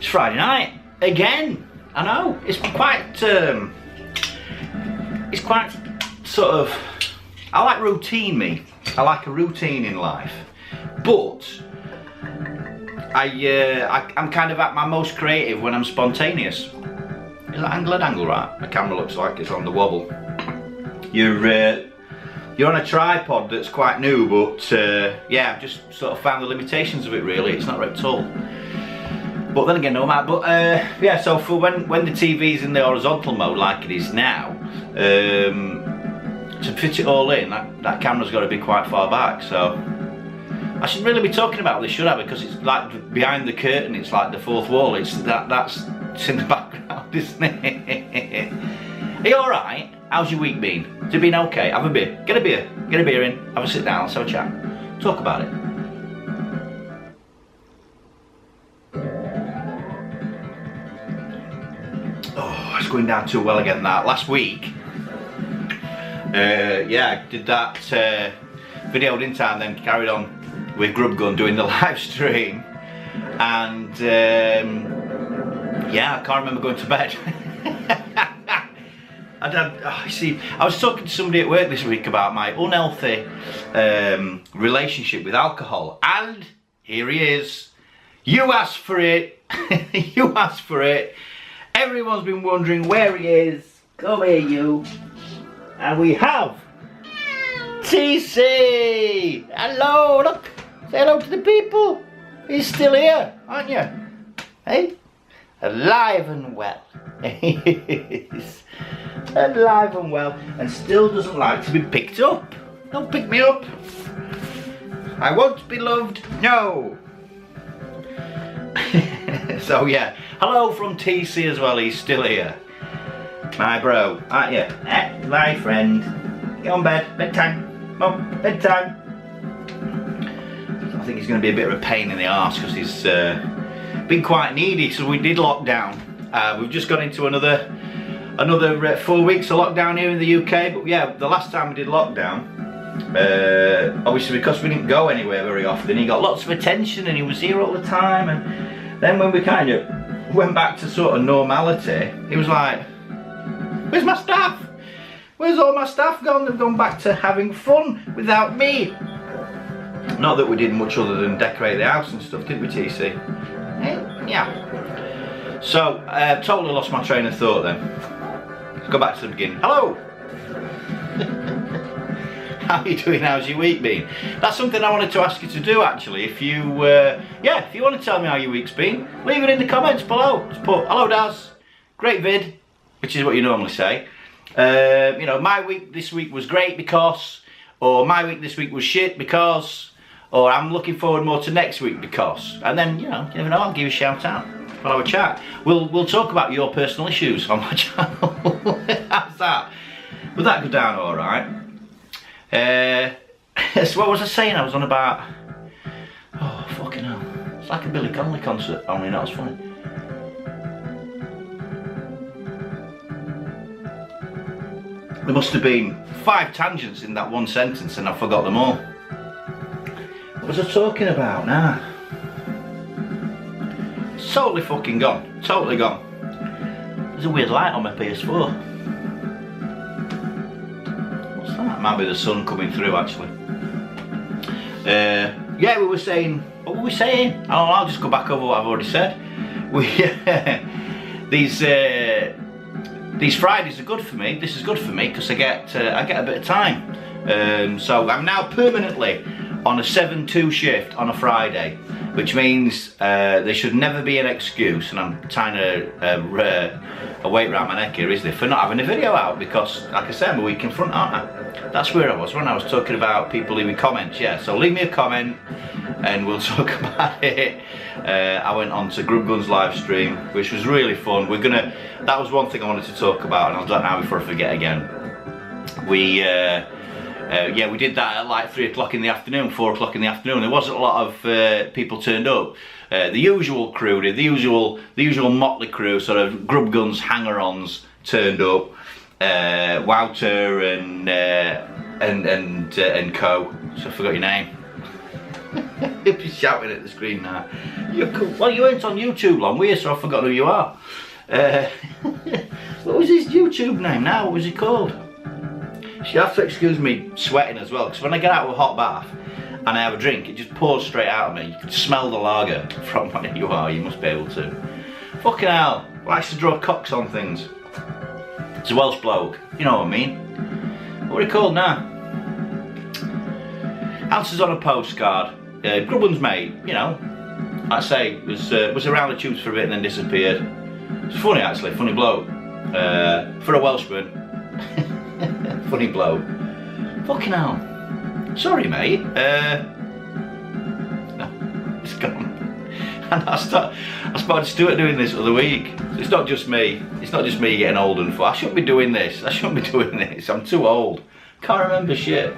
It's Friday night again. I know it's quite sort of. I like routine, me. I like a routine in life, but I'm kind of at my most creative when I'm spontaneous. Is that angle and angle right? The camera looks like it's on the wobble. You're on a tripod that's quite new, but yeah, I've just sort of found the limitations of it really. It's not right at all. But then again, no matter. But yeah, so for when the TV's in the horizontal mode like it is now, to fit it all in, that camera's got to be quite far back. So I should really be talking about this, should I? Because it's like behind the curtain. It's like the fourth wall. It's that's in the background, isn't it? Are you all right? How's your week been? Has it been okay? Have a beer. Get a beer. Get a beer in. Have a sit down. Let's have a chat. Talk about it. Oh, it's going down too well again. That last week. Yeah, I did that video, didn't I? And then carried on with Grub Gun doing the live stream. And yeah, I can't remember going to bed. I was talking to somebody at work this week about my unhealthy relationship with alcohol, and here he is. You asked for it. You asked for it. Everyone's been wondering where he is. Come here, you. And we have TC. Hello, look. Say hello to the people. He's still here, aren't you? Hey, alive and well. He's alive and well, and still doesn't like to be picked up. Don't pick me up. I won't be loved. No. So yeah, hello from TC as well. He's still here. My bro, aren't you? My friend. Get on bed. Bedtime. Mum, bedtime. I think he's going to be a bit of a pain in the arse because he's been quite needy. So we did lockdown. We've just got into another 4 weeks of lockdown here in the UK. But yeah, the last time we did lockdown, obviously because we didn't go anywhere very often, he got lots of attention and he was here all the time. And then when we kind of went back to sort of normality, he was like, "Where's my staff? Where's all my staff gone? They've gone back to having fun without me." Not that we did much other than decorate the house and stuff, did we, TC? Yeah. So, totally lost my train of thought then. Let's go back to the beginning. Hello! How are you doing? How's your week been? That's something I wanted to ask you to do actually. If you, yeah, if you want to tell me how your week's been, leave it in the comments below. Just put, "Hello Daz, great vid," which is what you normally say. You know, my week this week was great because, or my week this week was shit because, or I'm looking forward more to next week because. And then, you know, you never know, I'll give you a shout out. We'll have a chat. We'll talk about your personal issues on my channel. How's that? Would that go down all right? So what was I saying? I was on about. Oh fucking hell! It's like a Billy Connolly concert, only not as funny. There must have been 5 tangents in that one sentence, and I forgot them all. What was I talking about now? Totally fucking gone. Totally gone. There's a weird light on my PS4. What's that? Might be the sun coming through actually. Yeah, we were saying. What were we saying? Oh, I'll just go back over what I've already said. These Fridays are good for me. This is good for me because I get a bit of time. So I'm now permanently on a 7-2 shift on a Friday, which means there should never be an excuse, and I'm tying a weight around my neck here, isn't it, for not having a video out, because like I said, I'm a week in front, aren't I? That's where I was when I was talking about people leaving comments. Yeah, so leave me a comment and we'll talk about it. I went on to Grub Gun's live stream, which was really fun. That was one thing I wanted to talk about, and I'll do that now before I forget again. Yeah, we did that at like 3 o'clock in the afternoon, 4 o'clock in the afternoon. There wasn't a lot of people turned up. The usual crew did, the usual motley crew, sort of Grub Gun's hanger-ons turned up. Wouter and co. So I forgot your name. He'll be shouting at the screen now. You're cool. Well, you weren't on YouTube long, were you? So I forgot who you are. What was his YouTube name now? What was he called? You have to excuse me sweating as well, because when I get out of a hot bath and I have a drink, it just pours straight out of me. You can smell the lager from where you are, you must be able to. Fucking hell, likes to draw cocks on things. It's a Welsh bloke, you know what I mean. What are he called now? Answers on a postcard. Grubbin's mate, you know, like I say, was around the tubes for a bit and then disappeared. It's funny actually, funny bloke. For a Welshman. Funny bloke. Fucking hell. Sorry mate. No, it's gone. And I spotted Stuart doing this the other week. So it's not just me. It's not just me getting old and I shouldn't be doing this. I shouldn't be doing this. I'm too old. Can't remember shit.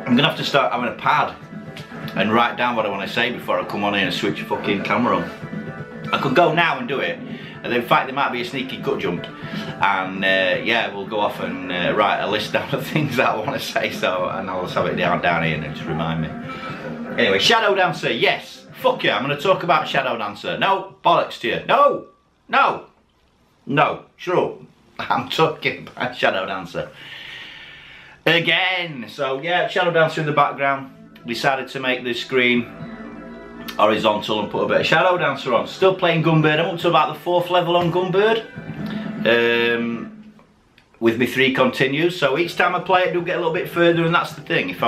I'm gonna have to start having a pad and write down what I want to say before I come on here and switch the fucking camera on. I could go now and do it, and in fact there might be a sneaky cut jump, and yeah, we'll go off and write a list down of things that I want to say, so, and I'll just have it down here and just remind me. Anyway, Shadow Dancer, yes, fuck yeah, I'm going to talk about Shadow Dancer. No, bollocks to you. No, no, no, shut up. I'm talking about Shadow Dancer. Again, so yeah, Shadow Dancer in the background. Decided to make this screen horizontal and put a bit of Shadow Dancer on. Still playing Gunbird. I'm up to about the 4th level on Gunbird. With me 3 continues. So each time I play it, I do get a little bit further, and that's the thing. If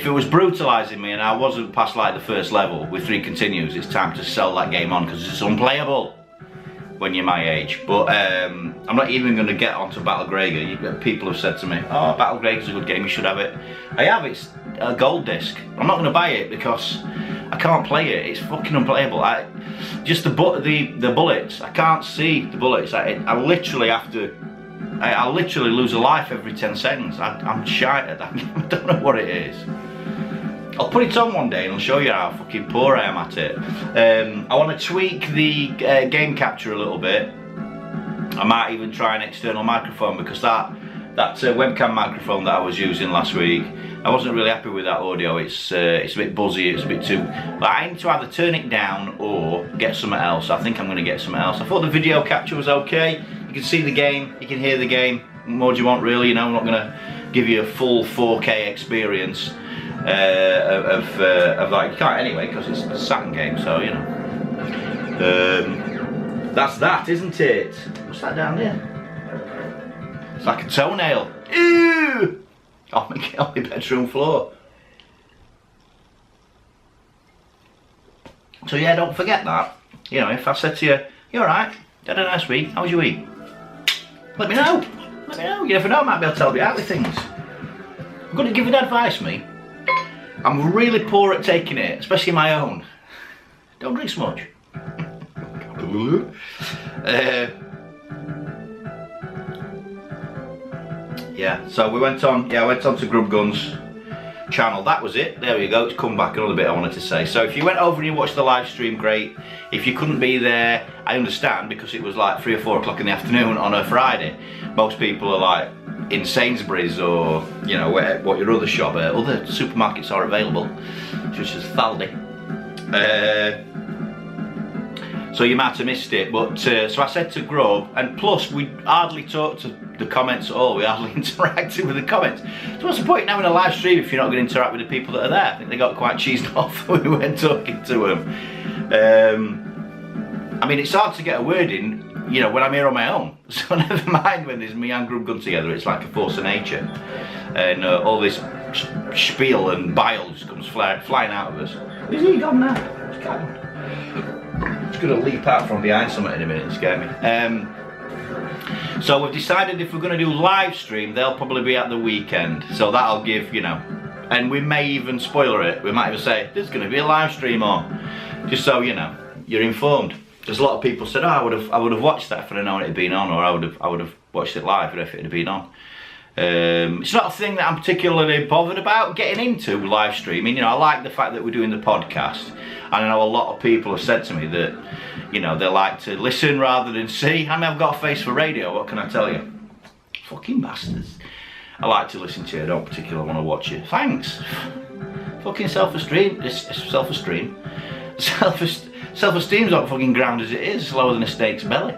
it was brutalising me and I wasn't past like the 1st level with 3 continues, it's time to sell that game on because it's unplayable when you're my age. But I'm not even going to get onto Battle Gregor. People have said to me, oh, Battle Gregor's a good game, you should have it. I have, it's a gold disc. I'm not going to buy it because I can't play it, it's fucking unplayable. Just the bullets, I can't see the bullets. I literally have to, I literally lose a life every 10 seconds. I'm shattered, I don't know what it is. I'll put it on one day and I'll show you how fucking poor I am at it. I want to tweak the game capture a little bit. I might even try an external microphone because that webcam microphone that I was using last week, I wasn't really happy with that audio. It's a bit buzzy, it's a bit too... But I aim to either turn it down or get something else. I think I'm going to get something else. I thought the video capture was okay. You can see the game, you can hear the game. What more do you want really? You know, I'm not going to give you a full 4K experience of like, you can't anyway because it's a Saturn game, so you know. That's that, isn't it? What's that down there? It's like a toenail. Ew! On my bedroom floor. So yeah, don't forget that. You know, if I said to you, you alright? You had a nice week? How was your week? Let me know. Let me know. You never know, I might be able to help you out with things. I'm going to give you advice, me. I'm really poor at taking it, especially my own. Don't drink so much. Yeah, so we went on, I went on to Grubgun's channel. That was it. There we go. It's come back. Another bit I wanted to say. So if you went over and you watched the live stream, great. If you couldn't be there, I understand, because it was like 3 or 4 o'clock in the afternoon on a Friday. Most people are like in Sainsbury's or, you know, what your other shop, other supermarkets are available, such as Thaldy. So you might have missed it, but so I said to Grub, and plus we hardly talked to the comments at all, we hardly interacted with the comments. So what's the point in having a live stream if you're not going to interact with the people that are there? I think they got quite cheesed off when we went talking to them. I mean, it's hard to get a word in, you know, when I'm here on my own. So never mind when there's me and Grubgun together, it's like a force of nature. And all this spiel and bile just comes flying out of us. Is he gone now? It's gone. Just going to leap out from behind something in a minute and scare me. So we've decided if we're going to do live stream, they'll probably be at the weekend. So that'll give, you know, and we may even spoiler it. We might even say, there's going to be a live stream on. Just so, you know, you're informed. There's a lot of people said, oh, I would have watched that if I'd known it had been on, or I would have watched it live if it had been on. It's not a thing that I'm particularly bothered about getting into live streaming. You know, I like the fact that we're doing the podcast. And I know a lot of people have said to me that, you know, they like to listen rather than see. I mean, I've got a face for radio, what can I tell you? Fucking bastards. I like to listen to you, I don't particularly want to watch you. Thanks. Fucking self-esteem. Self-esteem's not fucking ground as it is. It's lower than a snake's belly.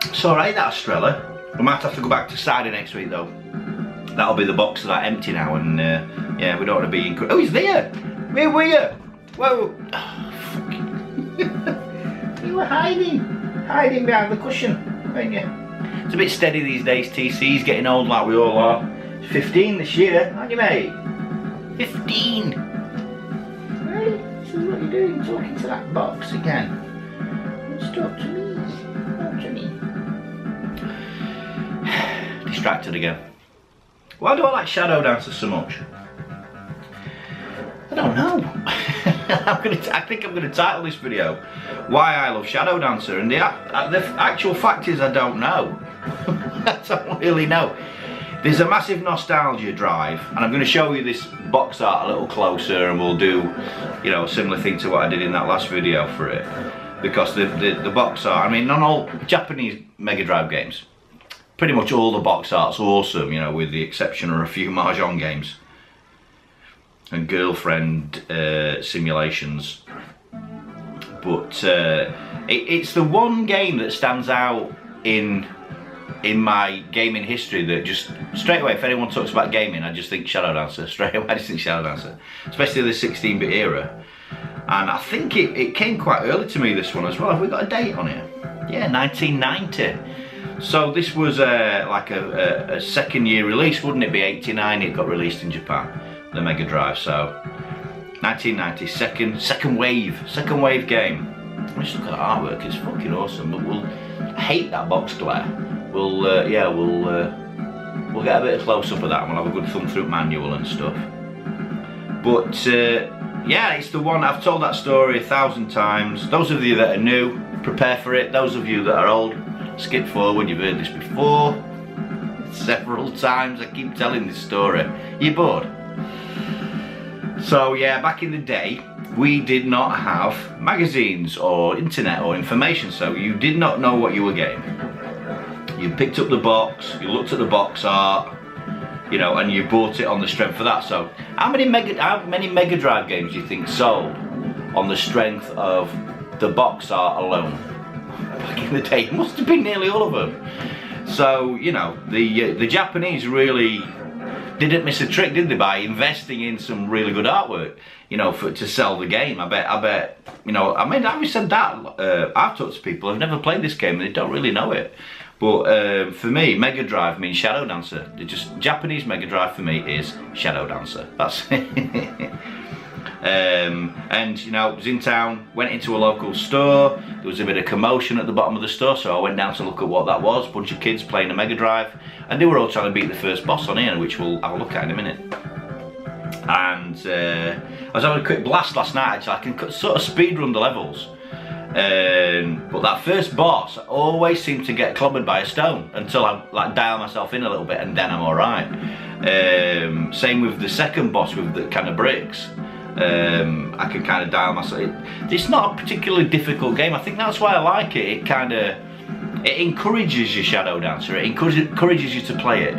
It's alright, that Estrella. We might have to go back to cider next week though. That'll be the box of that empty now, and yeah, we don't want to be in. Oh, he's there! Where were you? Whoa! Oh, fuck. You were hiding behind the cushion, weren't you? It's a bit steady these days. TC's getting old like we all are. 15 this year, aren't you, mate? 15. Right, this is what you're doing, talking to that box again. Let's talk to me. Talk to me. Distracted again. Why do I like Shadow Dancer so much? I don't know. I think I'm going to title this video Why I Love Shadow Dancer, and the actual fact is I don't know. I don't really know. There's a massive nostalgia drive, and I'm going to show you this box art a little closer, and we'll do, you know, a similar thing to what I did in that last video for it, because the box art, I mean, not all Japanese Mega Drive games, pretty much all the box art's awesome, you know, with the exception of a few Mahjong games and girlfriend simulations. But it's the one game that stands out in my gaming history that just straight away, if anyone talks about gaming, I just think Shadow Dancer. Straight away I just think Shadow Dancer, especially the 16-bit era. And I think it came quite early to me, this one as well. Have we got a date on it? Yeah, 1990. So this was like a second year release, wouldn't it be? 89 it got released in Japan, the Mega Drive. So 1990, second wave game. Let's look at the artwork, it's fucking awesome. But I hate that box glare. We'll get a bit of close up of that, and we'll have a good thumb through manual and stuff. But yeah, it's the one. I've told that story 1,000 times. Those of you that are new, prepare for it. Those of you that are old, skip forward, you've heard this before several times. I keep telling this story. You bored? So yeah, back in the day we did not have magazines or internet or information, so you did not know what you were getting. You picked up the box, you looked at the box art, you know, and you bought it on the strength of that. So how many Mega Drive games do you think sold on the strength of the box art alone? Back in the day, it must have been nearly all of them. So, you know, the Japanese really didn't miss a trick, did they, by investing in some really good artwork, you know, to sell the game. I bet, you know, I mean, having said that, I've talked to people who've never played this game and they don't really know it. But for me, Mega Drive means Shadow Dancer. Just Japanese Mega Drive for me is Shadow Dancer. That's it. And you know, I was in town, went into a local store. There was a bit of commotion at the bottom of the store, so I went down to look at what that was. A bunch of kids playing a Mega Drive, and they were all trying to beat the first boss on here, which we'll have a look at in a minute. And I was having a quick blast last night. Actually, I can sort of speed run the levels. But that first boss, I always seem to get clobbered by a stone until I like dial myself in a little bit, and then I'm alright. Same with the second boss with the kind of bricks. I can kind of dial myself. It's not a particularly difficult game. I think that's why I like it. It encourages you, Shadow Dancer. It encourages you to play it.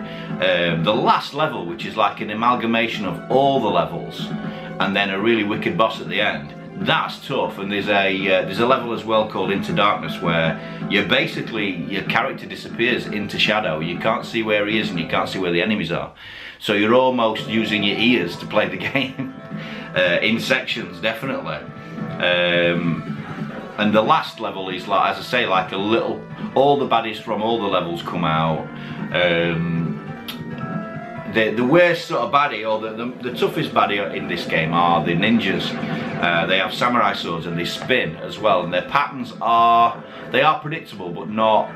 The last level, which is like an amalgamation of all the levels, and then a really wicked boss at the end. That's tough. And there's a level as well called Into Darkness, where your character disappears into shadow. You can't see where he is, and you can't see where the enemies are. So you're almost using your ears to play the game. In sections, definitely. And the last level is, like, as I say, like a little, all the baddies from all the levels come out. The worst sort of baddie, or the toughest baddie in this game are the ninjas. They have samurai swords and they spin as well, and their patterns are predictable, but not.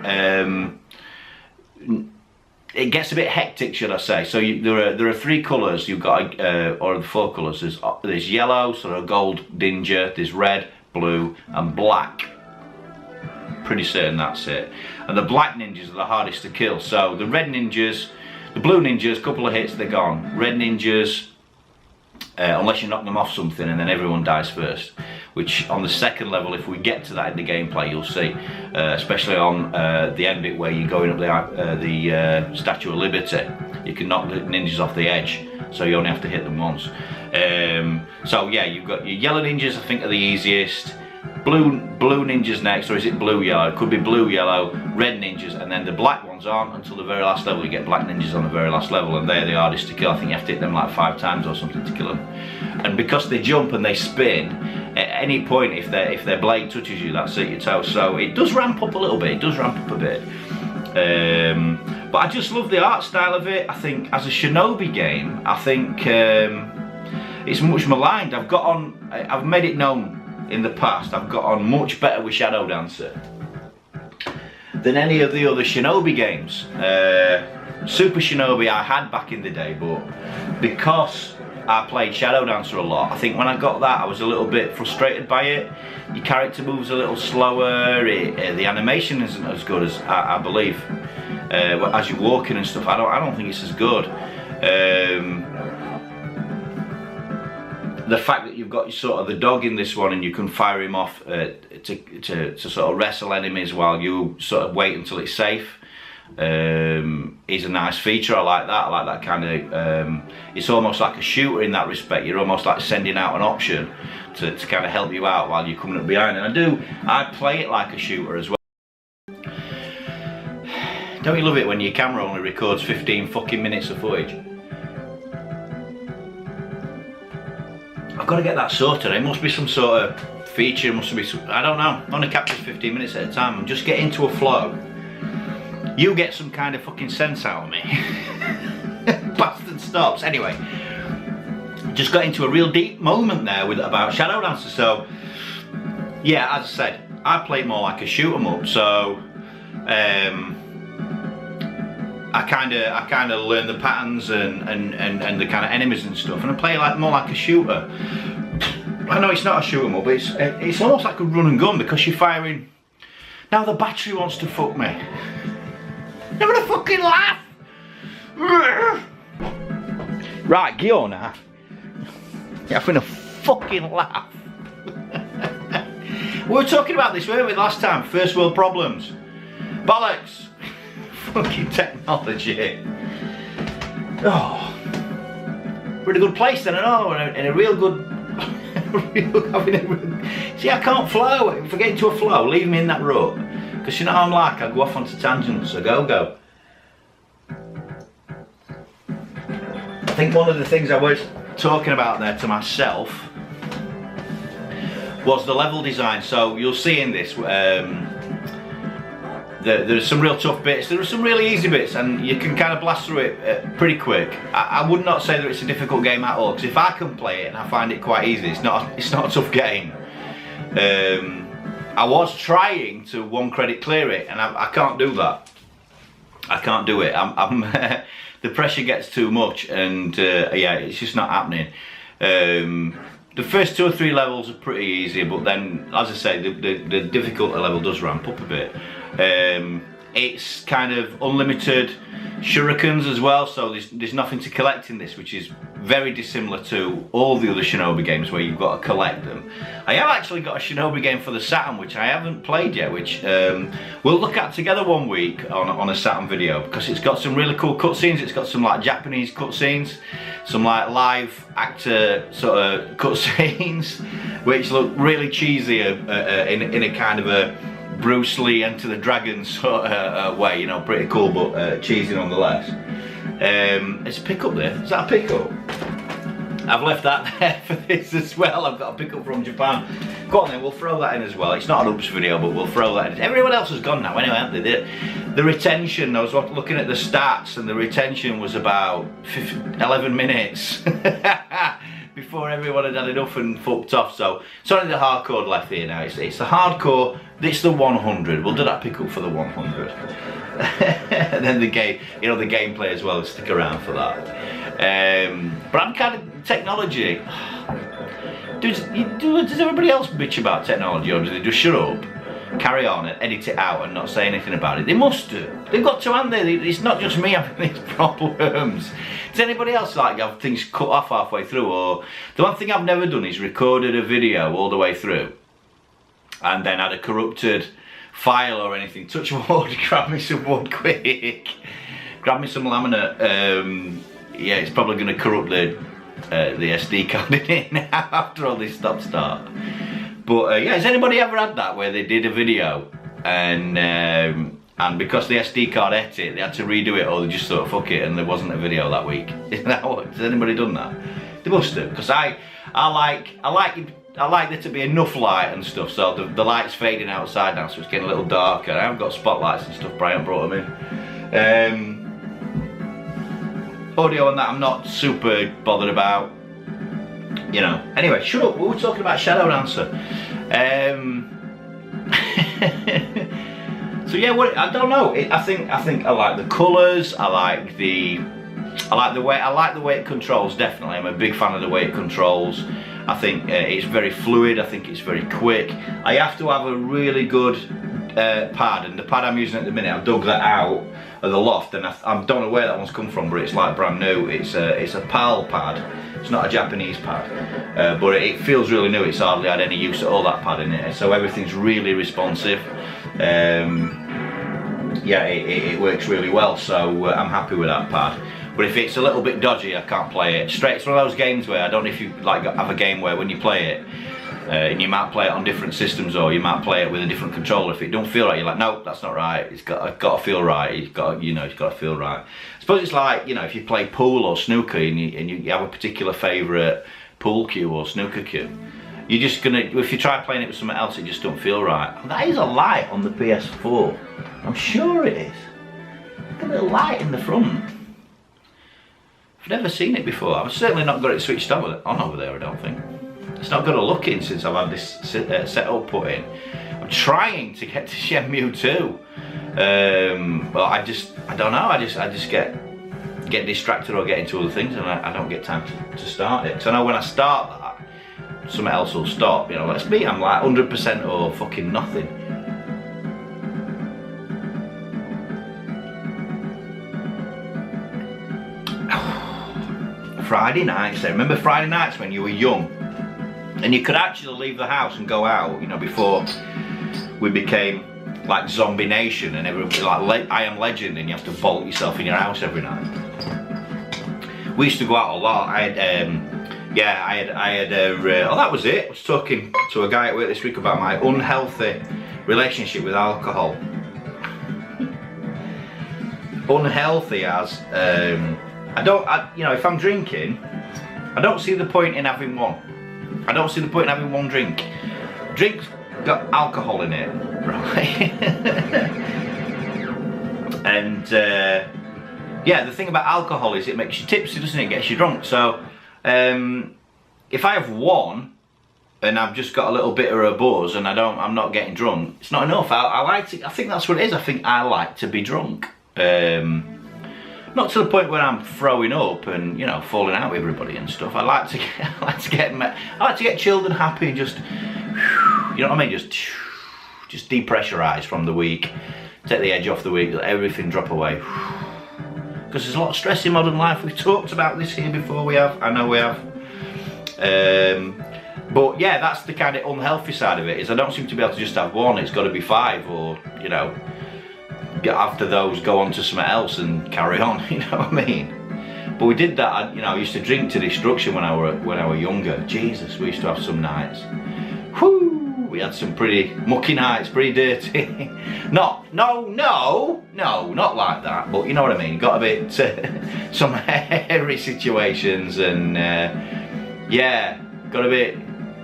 It gets a bit hectic, should I say. So there are three colours you've got, or 4 colours. There's yellow, sort of gold ninja. There's red, blue, and black. Pretty certain that's it. And the black ninjas are the hardest to kill. So the red ninjas, the blue ninjas, couple of hits, they're gone. Red ninjas, unless you knock them off something, and then everyone dies first. which on the second level, if we get to that in the gameplay, you'll see, especially on the end bit where you're going up the Statue of Liberty, you can knock the ninjas off the edge, so you only have to hit them once. So yeah, you've got your yellow ninjas, I think, are the easiest. Blue ninjas next, or is it blue yellow? It could be blue yellow, red ninjas, and then the black ones aren't until the very last level. You get black ninjas on the very last level, and they're the hardest to kill. I think you have to hit them like 5 times or something to kill them. And because they jump and they spin, at any point if their blade touches you, that's it, your toe. So it does ramp up a little bit. It does ramp up a bit. But I just love the art style of it. I think as a Shinobi game, I think it's much maligned. I've made it known in the past, I've got on much better with Shadow Dancer than any of the other Shinobi games. Super Shinobi I had back in the day, but because I played Shadow Dancer a lot, I think when I got that I was a little bit frustrated by it. Your character moves a little slower, the animation isn't as good as I believe. As you're walking and stuff, I don't think it's as good. The fact that you've got sort of the dog in this one and you can fire him off to sort of wrestle enemies while you sort of wait until it's safe is a nice feature. I like that. I like that kind of, it's almost like a shooter in that respect. You're almost like sending out an option to kind of help you out while you're coming up behind. And I play it like a shooter as well. Don't you love it when your camera only records 15 fucking minutes of footage? I've got to get that sorted. It must be some sort of feature, it must be some, I don't know. Only captures 15 minutes at a time. I'm just getting into a flow. You get some kind of fucking sense out of me. Bastard stops. Anyway, just got into a real deep moment there about Shadow Dancer. So, yeah, as I said, I play more like a shoot 'em up. So, I kind of learn the patterns and the kind of enemies and stuff, and I play more like a shooter. I know it's not a shoot 'em up, but it's almost like a run and gun because you're firing. Now the battery wants to fuck me. I'm gonna fucking laugh. Right, get on now. You're having a fucking laugh. We were talking about this, weren't we, last time? First world problems. Bollocks. Fucking technology. Oh, we're in a good place then, I know, in a real good. See, I can't flow. If I get into a flow, leave me in that rut. Because you know how I'm like, I go off onto tangents, so go. I think one of the things I was talking about there to myself was the level design. So you'll see in this, there's some real tough bits, there are some really easy bits, and you can kind of blast through it pretty quick. I would not say that it's a difficult game at all, because if I can play it and I find it quite easy, it's not a tough game. I was trying to one credit clear it, and I can't do that. I can't do it. The pressure gets too much, and yeah, it's just not happening. The first 2 or 3 levels are pretty easy, but then, as I say, the difficulty level does ramp up a bit. It's kind of unlimited shurikens as well, so there's nothing to collect in this, which is very dissimilar to all the other Shinobi games where you've got to collect them. I have actually got a Shinobi game for the Saturn which I haven't played yet, which we'll look at together one week on a Saturn video, because it's got some really cool cutscenes. It's got some like Japanese cutscenes, some like live actor sort of cutscenes which look really cheesy in a kind of a Bruce Lee Enter the Dragon sort of way, you know, pretty cool but cheesy nonetheless. It's a pickup there. Is that a pickup? I've left that there for this as well. I've got a pickup from Japan. Go on then, we'll throw that in as well. It's not an oops video, but we'll throw that in. Everyone else has gone now anyway, haven't they? The retention, I was looking at the stats, and the retention was about 11 minutes. Before everyone had enough and fucked off, so it's only the hardcore left here now. It's the hardcore, it's the 100. We'll do that pick up for the 100. And then the game, you know, the gameplay as well, stick around for that. But I'm kind of, technology, does everybody else bitch about technology, or do they just shut up? carry on and edit it out and not say anything about it. They must do. They've got to, haven't they? It's not just me having these problems. Does anybody else like have things cut off halfway through? Or the one thing I've never done is recorded a video all the way through and then had a corrupted file or anything. Touch wood, grab me some wood quick. Grab me some laminate. Yeah, it's probably going to corrupt the SD card in it now after all this stop-start. But yeah, has anybody ever had that where they did a video and because the SD card ate it, they had to redo it, or they just thought fuck it and there wasn't a video that week? Has anybody done that? They must do, because I like there to be enough light and stuff, so the light's fading outside now, so it's getting a little darker. I haven't got spotlights and stuff, Brian brought them in. Audio and that I'm not super bothered about, you know. Anyway, shut up, we were talking about Shadow Dancer. So yeah, I don't know. I think I like the colours. I like the way it controls. Definitely, I'm a big fan of the way it controls. I think it's very fluid. I think it's very quick. I have to have a really good pad, and the pad I'm using at the minute, I've dug that out of the loft, and I don't know where that one's come from, but it's like brand new. It's a PAL pad. It's not a Japanese pad, but it feels really new. It's hardly had any use at all, that pad in it, so everything's really responsive. Yeah, it works really well, so I'm happy with that pad. But if it's a little bit dodgy, I can't play it straight. It's one of those games where, I don't know if you like have a game where when you play it, and you might play it on different systems, or you might play it with a different controller. If it don't feel right, you're like, no, that's not right. It's got to feel right. It's got to feel right. I suppose it's like, you know, if you play pool or snooker and you have a particular favourite pool cue or snooker cue, you're just gonna, if you try playing it with something else, it just don't feel right. And that is a light on the PS4. I'm sure it is. Look at the light in the front. I've never seen it before. I've certainly not got it switched on over there, I don't think. It's not got a look in since I've had this setup put in. I'm trying to get to Shenmue 2, but I don't know. I just get distracted or get into other things, and I don't get time to start it. So I know when I start that, something else will stop. You know, let's be. I'm like 100% or fucking nothing. Friday nights. I remember Friday nights when you were young. And you could actually leave the house and go out, you know, before we became like Zombie Nation and everyone was like I Am Legend, and you have to bolt yourself in your house every night. We used to go out a lot. I had oh, that was it. I was talking to a guy at work this week about my unhealthy relationship with alcohol. Unhealthy as, you know, if I'm drinking, I don't see the point in having one. I don't see the point in having one drink. Drink's got alcohol in it, right? And yeah, the thing about alcohol is it makes you tipsy, doesn't it? It gets you drunk. So if I have one and I've just got a little bit of a buzz and I'm not getting drunk, it's not enough. I think that's what it is. I think I like to be drunk. Not to the point where I'm throwing up and, you know, falling out with everybody and stuff. I like to get chilled and happy and just, you know what I mean, just depressurize from the week, take the edge off the week, let everything drop away. Because there's a lot of stress in modern life. We've talked about this here before. We have. I know we have. But yeah, that's the kind of unhealthy side of it. Is I don't seem to be able to just have one. It's got to be 5, or, you know, after those go on to something else and carry on, you know what I mean? But we did that, you know, I used to drink to destruction when I were younger. Jesus, we used to have some nights. Whoo! We had some pretty mucky nights, pretty dirty. No, not like that, but you know what I mean. Got a bit, some hairy situations, and yeah, got a bit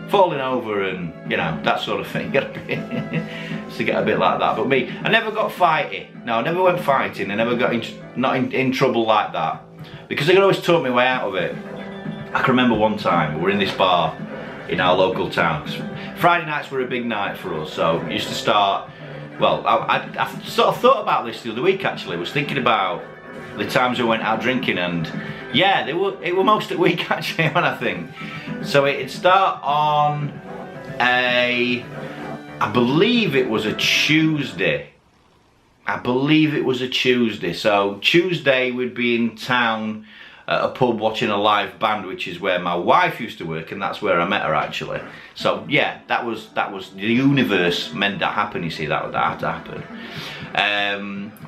falling over and, you know, that sort of thing. To get a bit like that. But me, I never got fighting. No, I never went fighting. I never got in trouble like that, because they could always talk me way out of it. I can remember one time we were in this bar in our local town. Friday nights were a big night for us, so we used to start. Well, I sort of thought about this the other week actually. I was thinking about the times we went out drinking, and yeah, it were most of the week actually when I think. So it'd start on a I believe it was a Tuesday. So Tuesday we'd be in town at a pub watching a live band, which is where my wife used to work, and that's where I met her actually. So yeah, that was the universe meant that happen. You see, that had to happen.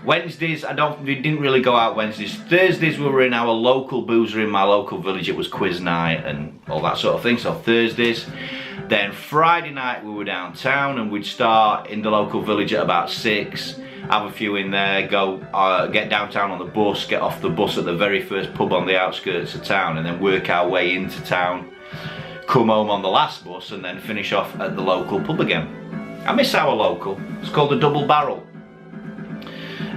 Wednesdays, we didn't really go out Wednesdays. Thursdays we were in our local boozer in my local village. It was quiz night and all that sort of thing. So Thursdays. Then Friday night we were downtown, and we'd start in the local village at about 6. Have a few in there, go get downtown on the bus, get off the bus at the very first pub on the outskirts of town, and then work our way into town, come home on the last bus, and then finish off at the local pub again. I miss our local. It's called the Double Barrel,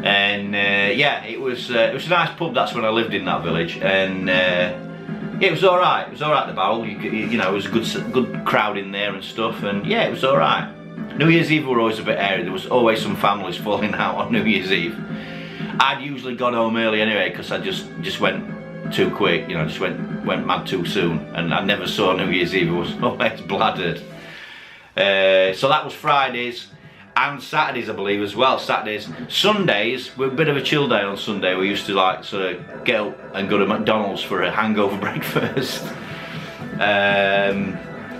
and yeah, it was a nice pub. That's when I lived in that village, and yeah, it was all right. It was all right. The Barrel, you know, it was a good crowd in there and stuff, and yeah, it was all right. New Year's Eve were always a bit airy. There was always some families falling out on New Year's Eve. I'd usually gone home early anyway because I just went too quick, you know, just went mad too soon, and I never saw New Year's Eve. It was always bladdered. So that was Fridays and Saturdays, I believe, as well. Saturdays, Sundays were a bit of a chill day. On Sunday we used to like sort of get up and go to McDonald's for a hangover breakfast.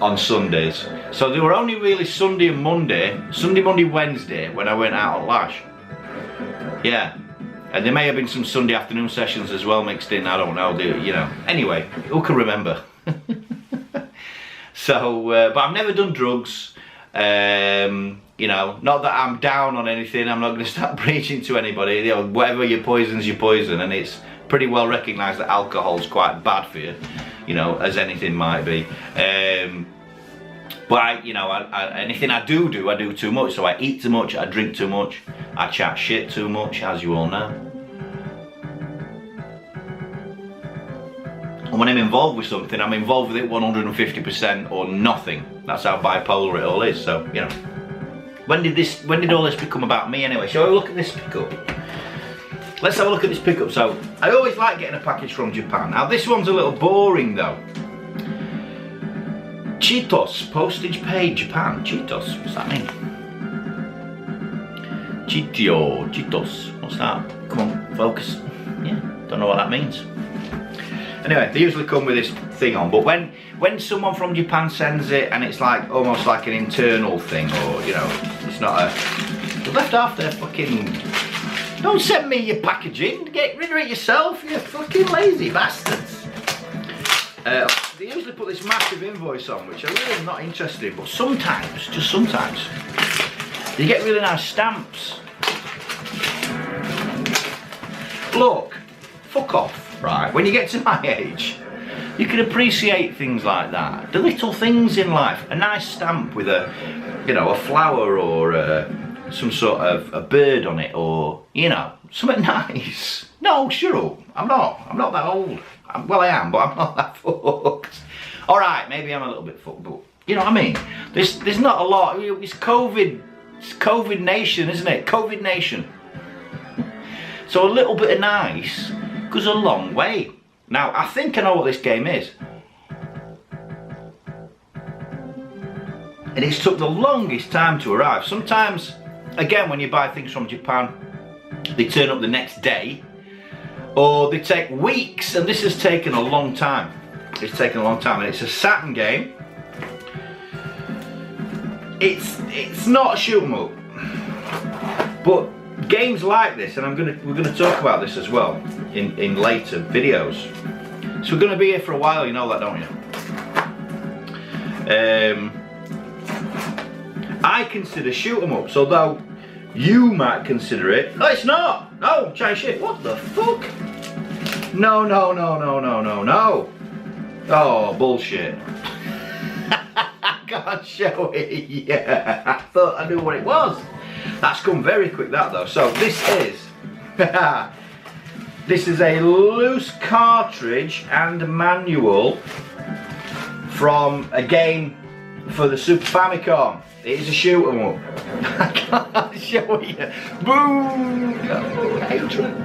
On Sundays. So they were only really Sunday, Monday, Wednesday when I went out on Lash. Yeah. And there may have been some Sunday afternoon sessions as well mixed in, I don't know, you know. Anyway, who can remember? So, but I've never done drugs. You know, not that I'm down on anything, I'm not going to start preaching to anybody. You know, whatever your poison's your poison, and it's pretty well recognised that alcohol's quite bad for you, you know, as anything might be. But you know, anything I do, I do too much. So I eat too much, I drink too much, I chat shit too much, as you all know. And when I'm involved with something, I'm involved with it 150% or nothing. That's how bipolar it all is. So, you know, when did all this become about me anyway? Shall we look at this pickup? Let's have a look at this pickup. So, I always like getting a package from Japan. Now, this one's a little boring though. Cheetos, postage paid, Japan. Cheetos, what's that mean? Cheetos, what's that? Come on, focus. Yeah, don't know what that means. Anyway, they usually come with this thing on, but when someone from Japan sends it and it's like almost like an internal thing, or you know, it's not a... You've left half there fucking... Don't send me your packaging, get rid of it yourself, you fucking lazy bastards. They usually put this massive invoice on, which I really am not interested in, but sometimes, just sometimes, you get really nice stamps. Look, fuck off, right? When you get to my age, you can appreciate things like that. The little things in life. A nice stamp with a, you know, a flower or some sort of a bird on it, or, you know, something nice. No, shut up. I'm not that old. Well, I am, but I'm not that fucked. Alright, maybe I'm a little bit fucked, but you know what I mean? There's not a lot. It's COVID nation, isn't it? COVID nation. So a little bit of nice goes a long way. Now, I think I know what this game is. And it's took the longest time to arrive. Sometimes, again, when you buy things from Japan, they turn up the next day. Or they take weeks, and this has taken a long time. It's taken a long time, and it's a Saturn game. It's not a shoot 'em up, but games like this, and we're gonna talk about this as well in later videos. So we're gonna be here for a while, you know that, don't you? I consider shoot 'em ups, although you might consider it. No, it's not. No, giant shit. What the fuck? No. Oh, bullshit. I can't show it yet. I thought I knew what it was. That's come very quick, that though. So this is this is a loose cartridge and manual from a game for the Super Famicom. It is a shoot 'em up. I can't show you. Boom! No, hatred.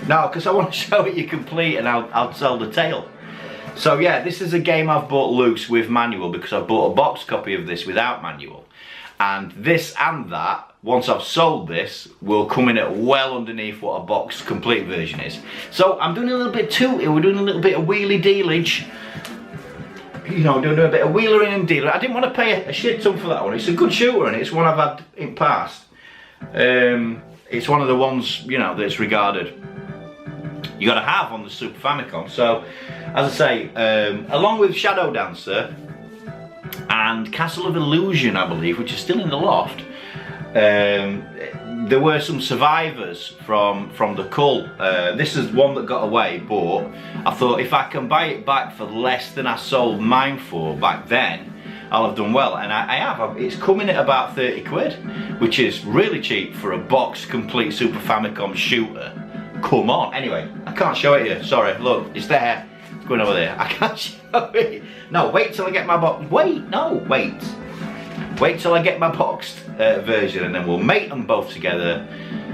No, because I want to show it you complete, and I'll tell the tale. So yeah, this is a game I've bought loose with manual because I bought a box copy of this without manual. and this and that, once I've sold this, will come in at well underneath what a box complete version is. So I'm doing a little bit too, we're doing a little bit of wheelie dealage. You know, doing a bit of wheelering and dealer. I didn't want to pay a shit ton for that one. It's a good shooter and it's one I've had in past. It's one of the ones, you know, that's regarded you got to have on the Super Famicom. So, as I say, along with Shadow Dancer and Castle of Illusion, I believe, which is still in the loft, there were some survivors from the cull. This is one that got away, but I thought if I can buy it back for less than I sold mine for back then, I'll have done well. And I have. It's coming at about 30 quid, which is really cheap for a box complete Super Famicom shooter. Come on. Anyway, I can't show it here. Sorry. Look, it's there. It's going over there. I can't show it. No, wait till I get my box. Wait. No, wait. Wait till I get my boxed version, and then we'll mate them both together,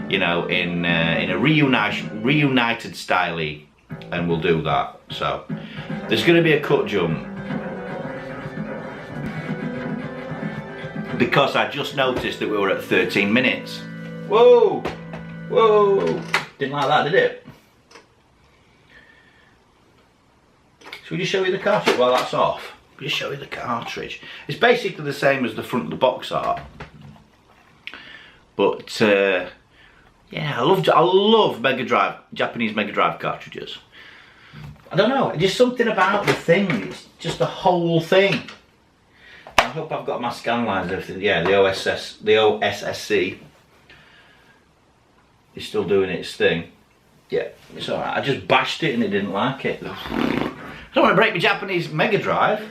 you know, in a reunited style, and we'll do that. So there's going to be a cut jump because I just noticed that we were at 13 minutes. Whoa, whoa! Didn't like that, did it? Should we just show you the cartridge while that's off? Just show you the cartridge. It's basically the same as the front of the box art, but yeah, I love Mega Drive, Japanese Mega Drive cartridges. I don't know, just something about the thing. It's just the whole thing. I hope I've got my scan lines and everything. Yeah, the OSSC is still doing its thing. Yeah, it's alright. I just bashed it and it didn't like it. I don't want to break my Japanese Mega Drive.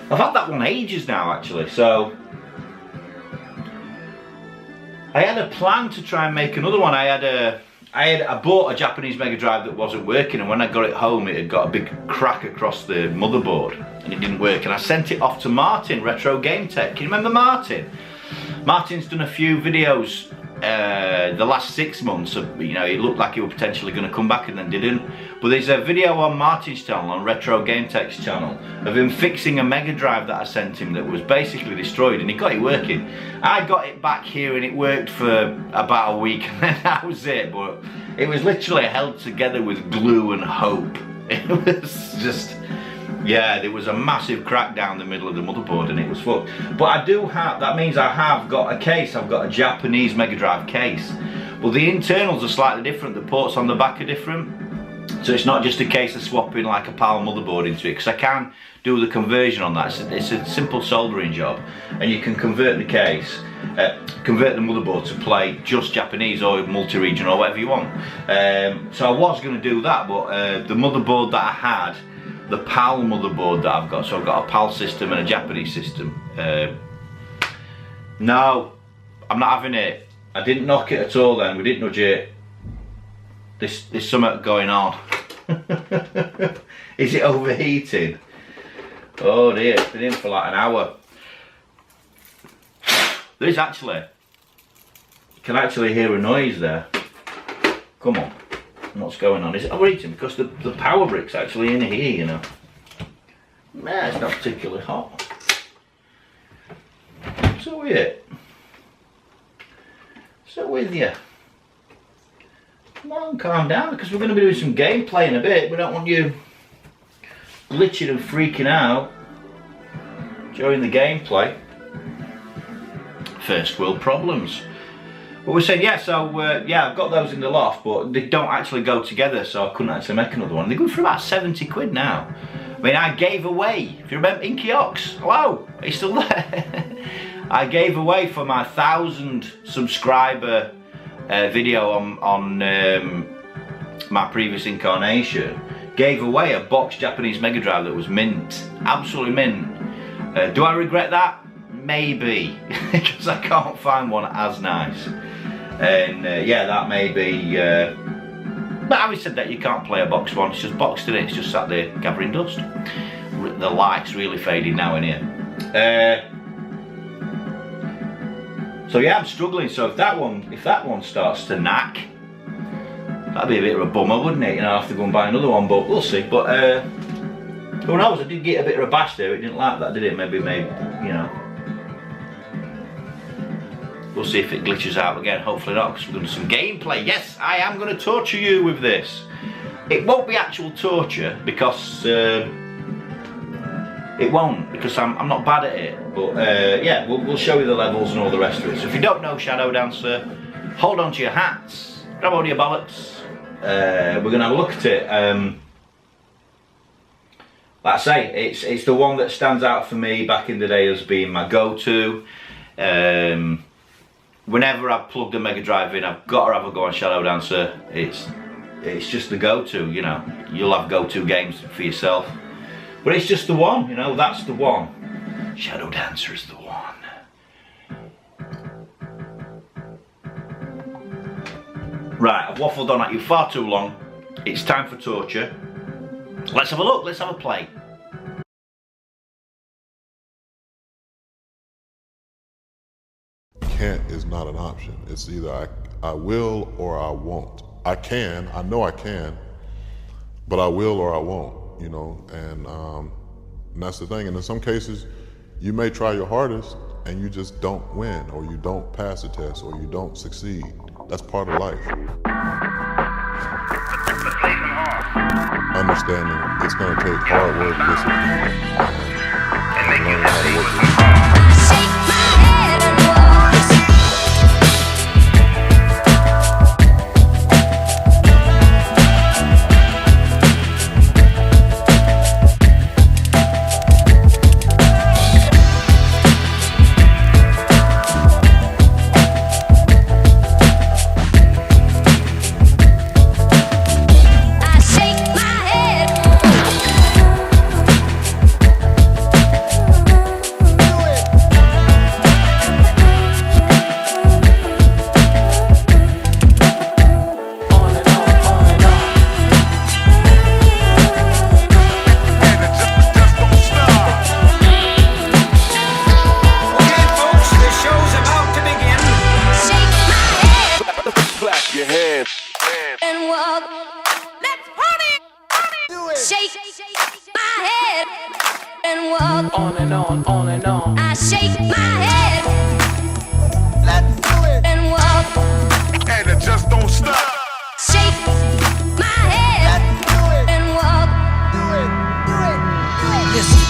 I've had that one ages now, actually, so I had a plan to try and make another one. I bought a Japanese Mega Drive that wasn't working, and when I got it home it had got a big crack across the motherboard and it didn't work, and I sent it off to Martin, Retro Game Tech. Can you remember Martin? Martin's done a few videos the last 6 months of, you know, it looked like he was potentially going to come back and then didn't. But there's a video on Martin's channel, on Retro Game Tech's channel, of him fixing a Mega Drive that I sent him that was basically destroyed, and he got it working. I got it back here and it worked for about a week and then that was it, but it was literally held together with glue and hope. It was just, yeah, there was a massive crack down the middle of the motherboard and it was fucked. But I do have, that means I have got a case, I've got a Japanese Mega Drive case. But the internals are slightly different, the ports on the back are different. So it's not just a case of swapping like a PAL motherboard into it, because I can do the conversion on that. It's a simple soldering job, and you can convert the case, convert the motherboard to play just Japanese or multi-region or whatever you want. So I was going to do that, but the motherboard that I had, the PAL motherboard that I've got, so I've got a PAL system and a Japanese system. No, I'm not having it. I didn't knock it at all then, we didn't nudge it. There's something going on. Is it overheating? Oh dear, it's been in for like an hour. There's actually, you can actually hear a noise there. Come on, what's going on? Is it overheating? Because the power brick's actually in here, you know. Nah, it's not particularly hot. So it. So with you. Come on, calm down, because we're going to be doing some gameplay in a bit. We don't want you glitching and freaking out during the gameplay. First world problems. But we're saying, yeah, so yeah, I've got those in the loft, but they don't actually go together, so I couldn't actually make another one. They're good for about 70 quid now. I mean, I gave away, if you remember, Inky Ox, hello, are you still there? I gave away for my 1,000 subscriber video on my previous incarnation, gave away a boxed Japanese Mega Drive that was mint, absolutely mint. Do I regret that? Maybe, because I can't find one as nice. And yeah, that may be, but having said that, you can't play a boxed one, it's just boxed in it, it's just sat there gathering dust. The light's really fading now in here. So yeah, I'm struggling. So if that one starts to knack, that'd be a bit of a bummer, wouldn't it? You know, I'll have to go and buy another one, but we'll see. But who knows? I did get a bit of a bash there. It didn't like that, did it? Maybe, you know. we'll see if it glitches out again. Hopefully not, because we're going to do some gameplay. Yes, I am going to torture you with this. It won't be actual torture, because it won't, because I'm not bad at it. But yeah, we'll show you the levels and all the rest of it. So if you don't know Shadow Dancer, hold on to your hats, grab hold of your bollocks. We're going to have a look at it. Like I say, it's the one that stands out for me back in the day as being my go-to. Whenever I've plugged a Mega Drive in, I've got to have a go on Shadow Dancer. It's just the go-to, you know. You'll have go-to games for yourself, but it's just the one, you know. That's the one. Shadow Dancer is the one. Right, I've waffled on at you far too long. It's time for torture. Let's have a look, let's have a play. Can't is not an option. It's either I will or I won't. I can, I know I can, but I will or I won't, you know, and that's the thing. And in some cases, you may try your hardest and you just don't win, or you don't pass a test, or you don't succeed. That's part of life. Understanding it's going to take hard work, discipline, and learning how to work with it. On and on. I shake my head. Let's do it. And walk. And it just don't stop. Shake my head. Let's do it. And walk. Do it. Do it. Do it. Listen.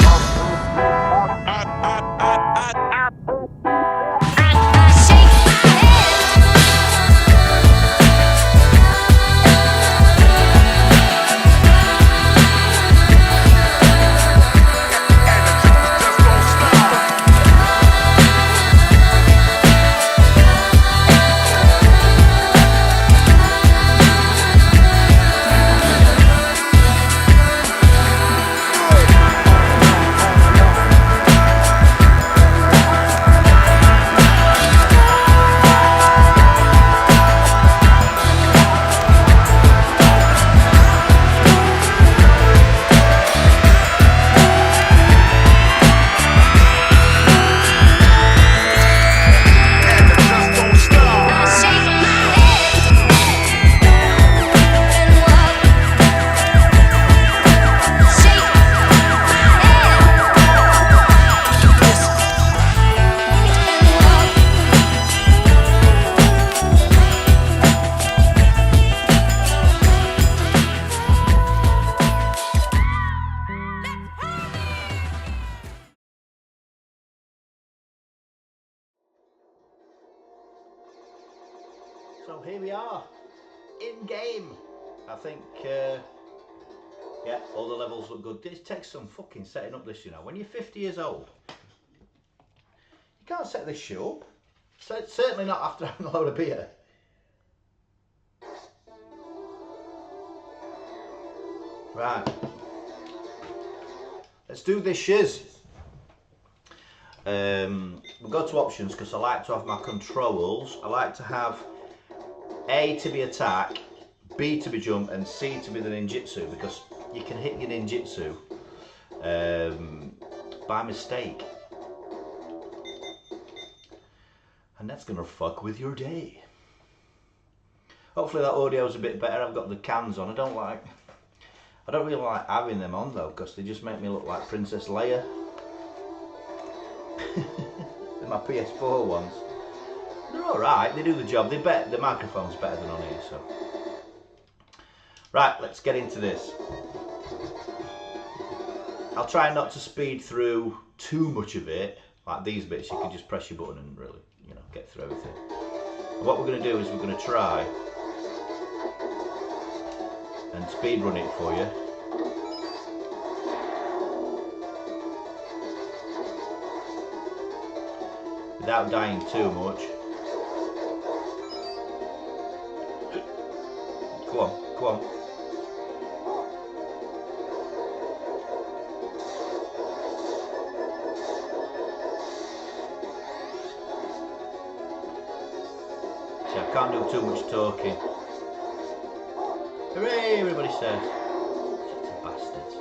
I shake my So here we are, in game. I think, yeah, all the levels look good. It takes some fucking setting up this, you know. When you're 50 years old, you can't set this shit up. So certainly not after having a load of beer. Right, let's do this shiz. We'll go to options because I like to have my controls. I like to have A to be attack, B to be jump, and C to be the ninjutsu, because you can hit your ninjutsu by mistake, and that's gonna fuck with your day. Hopefully that audio's a bit better. I've got the cans on. I don't really like having them on though, because they just make me look like Princess Leia. They're my PS4 ones. No! all right. They do the job. The microphone's better than on here. So, right, let's get into this. I'll try not to speed through too much of it. Like these bits, you can just press your button and really, get through everything. And what we're going to do is we're going to try and speed run it for you. Without dying too much. Come on, come on. See, I can't do too much talking. Hooray, everybody says. Such a bastards.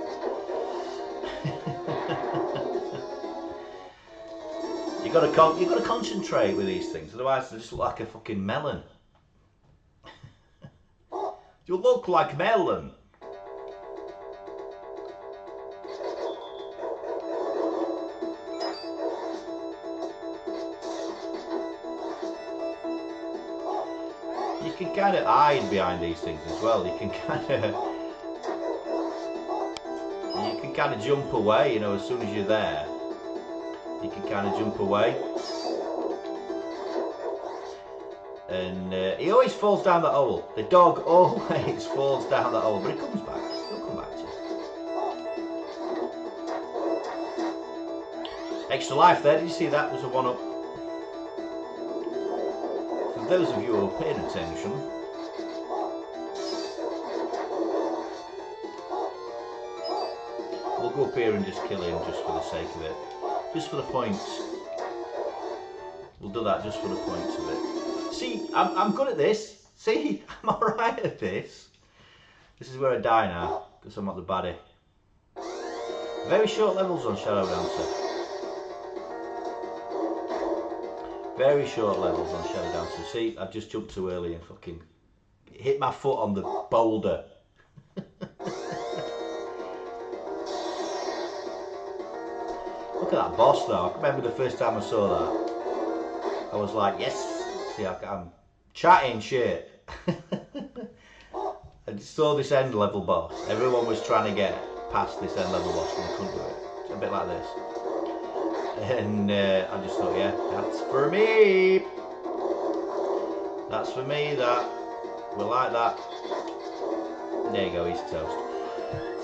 You got to concentrate with these things, otherwise they just look like a fucking melon. You look like melon. You can kind of hide behind these things as well. You can kind of jump away, as soon as you're there. You can kind of jump away. And he always falls down the hole. The dog always falls down the hole, but he comes back. He'll come back to you. Extra life there. Did you see that? There's a 1-up. For those of you who are paying attention, we'll go up here and just kill him just for the sake of it. Just for the points. We'll do that just for the points of it. See, I'm good at this. See, I'm alright at this. This is where I die now, because I'm not the baddie. Very short levels on Shadow Dancer. Very short levels on Shadow Dancer. See, I've just jumped too early and fucking hit my foot on the boulder. Look at that boss though. I remember the first time I saw that. I was like, yes. See, I'm chatting shit. I just saw this end level boss. Everyone was trying to get past this end level boss and they couldn't do it. It's a bit like this. And I just thought, yeah, that's for me. That's for me, that. We're like that. There you go, he's toast.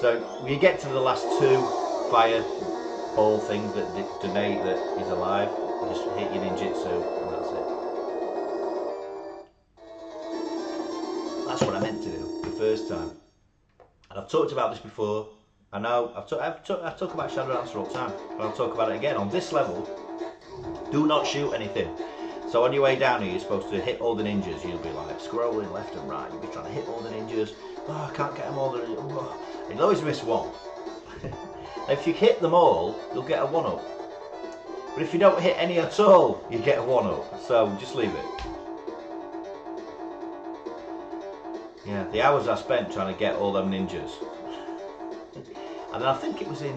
So, when you get to the last 2 fire ball things that donate that he's alive, you just hit your ninjutsu and that's it. That's what I meant to do the first time. And I've talked about this before. I know, I talk about Shadow Dancer all the time, but I'll talk about it again. On this level, do not shoot anything. So on your way down here, you're supposed to hit all the ninjas. You'll be like scrolling left and right. You'll be trying to hit all the ninjas. Oh, I can't get them all. And you'll always miss one. If you hit them all, you'll get a 1-up. But if you don't hit any at all, you get a 1-up. So just leave it. Yeah, the hours I spent trying to get all them ninjas. And then I think it was in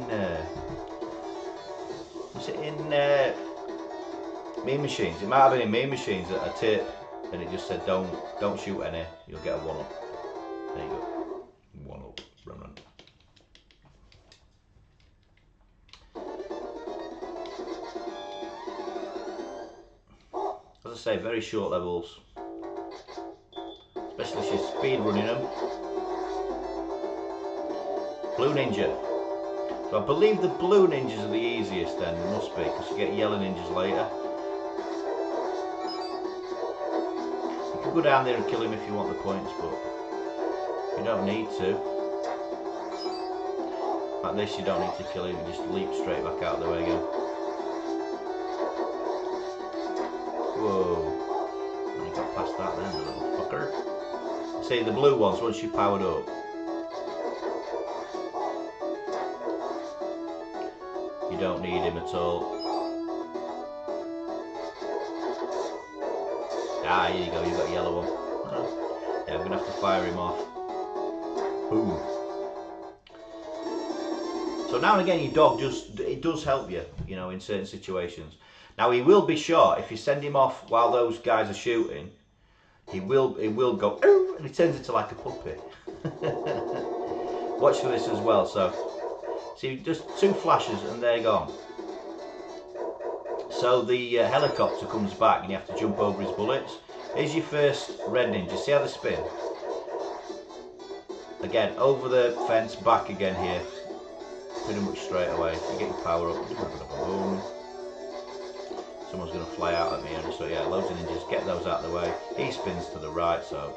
Mean Machines? It might have been in Mean Machines at a tip, and it just said don't shoot any, you'll get a 1-up. There you go. 1-up. Run. As I say, very short levels. Especially if you're speed running them. Blue Ninja. So I believe the blue ninjas are the easiest then, they must be, because you get yellow ninjas later. You can go down there and kill him if you want the points, but you don't need to. Like this, you don't need to kill him, you just leap straight back out of the way again. Whoa. And you got past that then, the little fucker. See, the blue ones, once you powered up, you don't need him at all. Ah, here you go, you've got a yellow one. Yeah, I'm gonna have to fire him off. Boom. So now and again your dog it does help you, in certain situations. Now he will be shot if you send him off while those guys are shooting. He will go "Ooh," and he turns into like a puppy. Watch for this as well. So see, just 2 flashes and they're gone. So the helicopter comes back and you have to jump over his bullets. Here's your first red ninja. See how they spin? Again, over the fence, back again here. Pretty much straight away. You get your power up. Boom. Someone's going to fly out at me. So yeah, loads of ninjas. Get those out of the way. He spins to the right, so,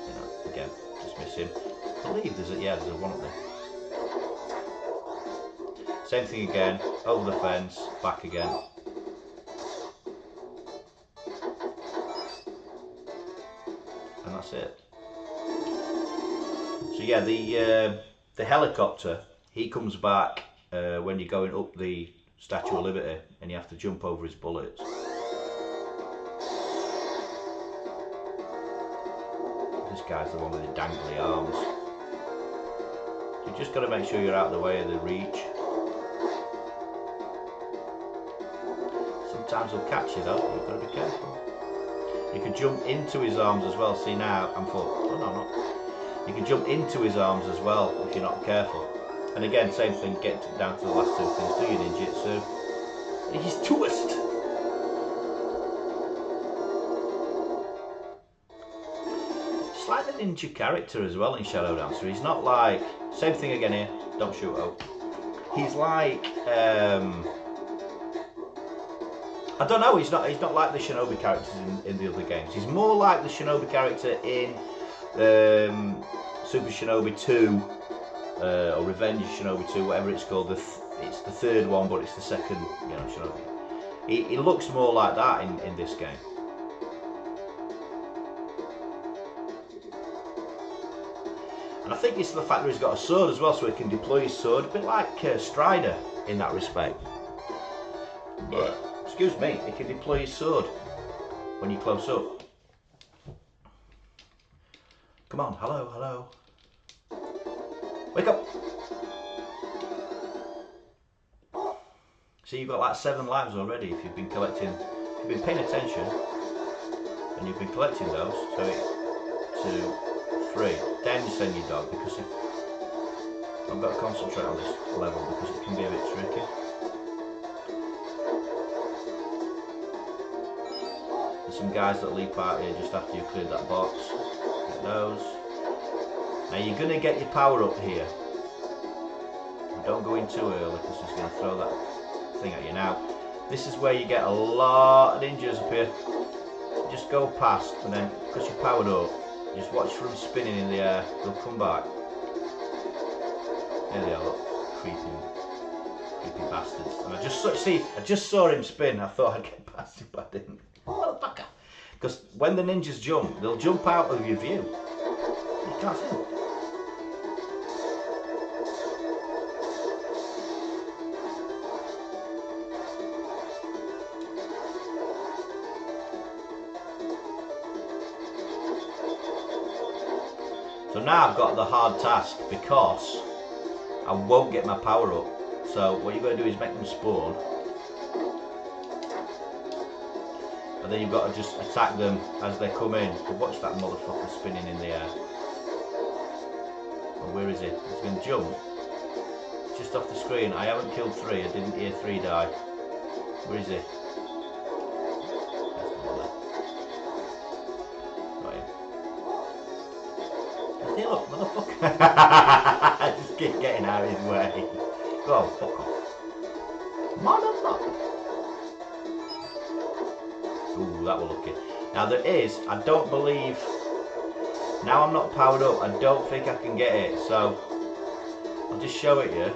you know, again, just miss him. I believe there's a one up there. Same thing again. Over the fence, back again. And that's it. So yeah, the helicopter, he comes back when you're going up the Statue of Liberty and you have to jump over his bullets. This guy's the one with the dangly arms. You've just got to make sure you're out of the way of the reach. Sometimes he'll catch you though, you've got to be careful. You can jump into his arms as well. See now, I'm full. Oh no, not. You can jump into his arms as well if you're not careful. And again, same thing, get down to the last 2 things. Do your ninjutsu. And he's twist. It's like the ninja character as well in Shadow Dancer. He's not like, same thing again here, don't shoot out. He's like, I don't know, he's not like the Shinobi characters in the other games. He's more like the Shinobi character in Super Shinobi 2 or Revenge of Shinobi 2, whatever it's called. It's the 3rd one, but it's the 2nd, you know, Shinobi. He looks more like that in this game. And I think it's the fact that he's got a sword as well, so he can deploy his sword, a bit like Strider in that respect. Yeah. Excuse me, he can deploy his sword when you're close up. Come on, hello, hello. Wake up! See, you've got like 7 lives already if you've been collecting, if you've been paying attention and you've been collecting those. So 2, 3. Then you send your dog, because I've got to concentrate on this level because it can be a bit tricky. There's some guys that leap out here just after you've cleared that box. Get those. Now you're going to get your power up here. Don't go in too early because it's going to throw that thing at you. Now, this is where you get a lot of ninjas up here. Just go past and then, because you're powered up, just watch for them spinning in the air. They'll come back. There they are, look. Creepy bastards. And I just saw him spin. I thought I'd get past him, but I didn't. Motherfucker. Because when the ninjas jump, they'll jump out of your view. You can't see them. So now I've got the hard task because I won't get my power up. So what you've got to do is make them spawn. And then you've got to just attack them as they come in. But watch that motherfucker spinning in the air. Oh, where is he? He's going to jump. Just off the screen. I haven't killed 3. I didn't hear 3 die. Where is he? Hey, look, motherfucker. Just keep getting out of his way. Go on, fuck off. Motherfucker. Ooh, that was lucky. Now there is, I don't believe, now I'm not powered up, I don't think I can get it, so I'll just show it you.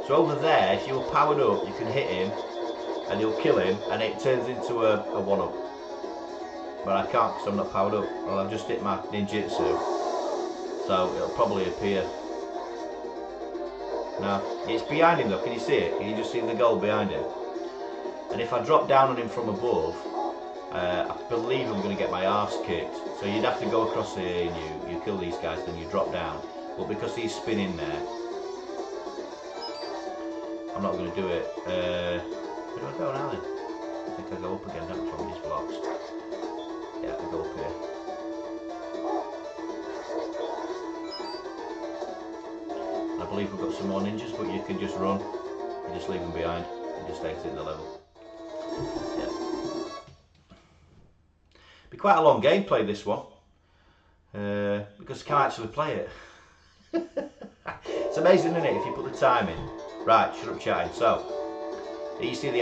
So over there, if you're powered up, you can hit him, and you'll kill him, and it turns into a 1-up. But I can't because I'm not powered up. Well, I've just hit my ninjutsu, so it'll probably appear. Now, it's behind him though, can you see it? Can you just see the goal behind him? And if I drop down on him from above, I believe I'm going to get my arse kicked. So you'd have to go across here and you kill these guys, then you drop down. But because he's spinning there, I'm not going to do it. Where do I go now then? I think I go up again, don't I, from these blocks? Yeah, I go up here. I believe we've got some more ninjas, but you can just run. You just leave them behind and just exit the level. Yeah. Be quite a long gameplay this one, because I can't actually play it. It's amazing, isn't it, if you put the time in. Right, shut up chatting. So, you see the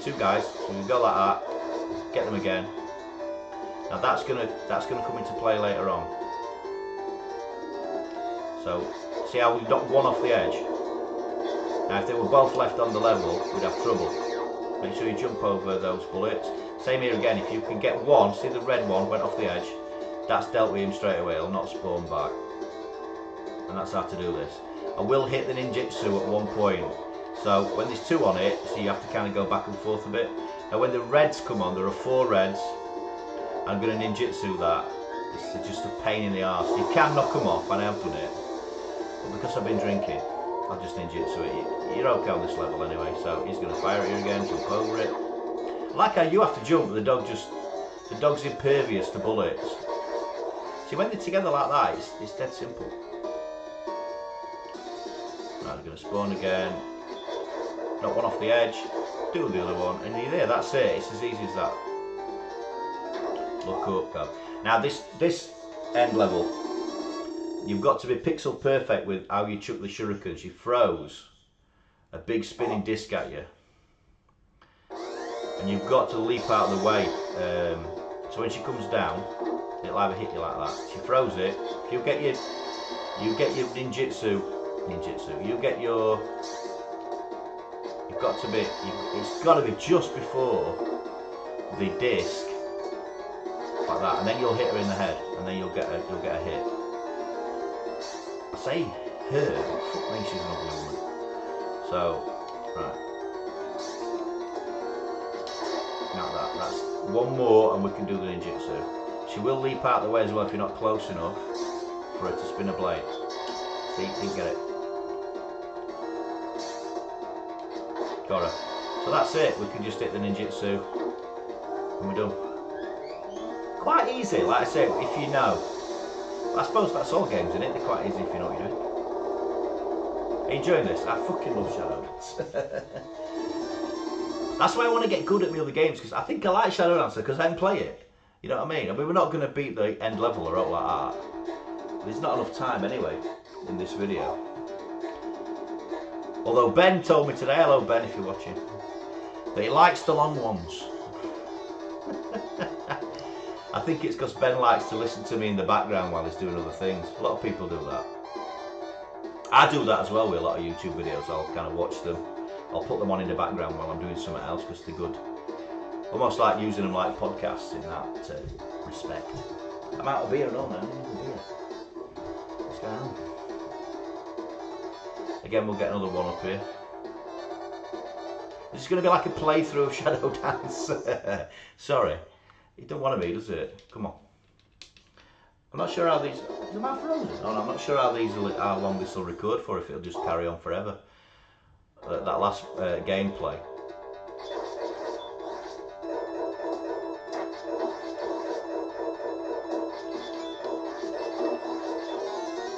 two guys, so we go like that, get them again. Now that's gonna come into play later on. So, see how we've knocked one off the edge? Now if they were both left on the level, we'd have trouble. Make sure you jump over those bullets. Same here again, if you can get one, see the red one went off the edge, that's dealt with him straight away, he'll not spawn back. And that's how to do this. I will hit the ninjutsu at one point. So when there's two on it, so you have to kind of go back and forth a bit. Now when the reds come on, there are 4 reds, I'm going to ninjutsu that. It's just a pain in the arse. You can knock them off, and I have done it. But because I've been drinking, I'll just ninjutsu it. You're okay on this level anyway, so he's going to fire at you again, jump over it. I like how you have to jump, but the dog's impervious to bullets. See, when they're together like that, it's dead simple. Right, they're going to spawn again. Knock one off the edge, do the other one, and you're there, that's it. It's as easy as that. Look up, go. Now this end level, you've got to be pixel perfect with how you chuck the shurikens. She throws a big spinning disc at you, and you've got to leap out of the way. So when she comes down, it'll either hit you like that. She throws it. If you get your ninjutsu. It's got to be just before the disc, like that, and then you'll hit her in the head, and then you'll get a hit. I say her, fuck me, she's an ugly woman. So, right, now that's one more, and we can do the ninjutsu. She will leap out the way as well if you're not close enough for her to spin a blade. See, didn't get it. Got her. So that's it, we can just hit the ninjutsu and we're done. Quite easy, like I said, if you know. I suppose that's all games, isn't it? They're quite easy if you know what you're doing. Are you enjoying this? I fucking love Shadowdance. That's why I want to get good at the other games, because I think I like Shadowdance because I can play it. You know what I mean? I mean, we're not going to beat the end level or out like that. There's not enough time anyway in this video. Although Ben told me today, hello Ben if you're watching, that he likes the long ones. I think it's because Ben likes to listen to me in the background while he's doing other things. A lot of people do that. I do that as well with a lot of YouTube videos. I'll kind of watch them. I'll put them on in the background while I'm doing something else because they're good. Almost like using them like podcasts in that respect. I'm out of beer and all now. What's going on? Again, we'll get another one up here. It's going to be like a playthrough of Shadowdance. Sorry. It don't want to be, does it? Come on. I'm not sure how these... Am I frozen? Oh, no, I'm not sure how long this will record for, if it'll just carry on forever. That last gameplay.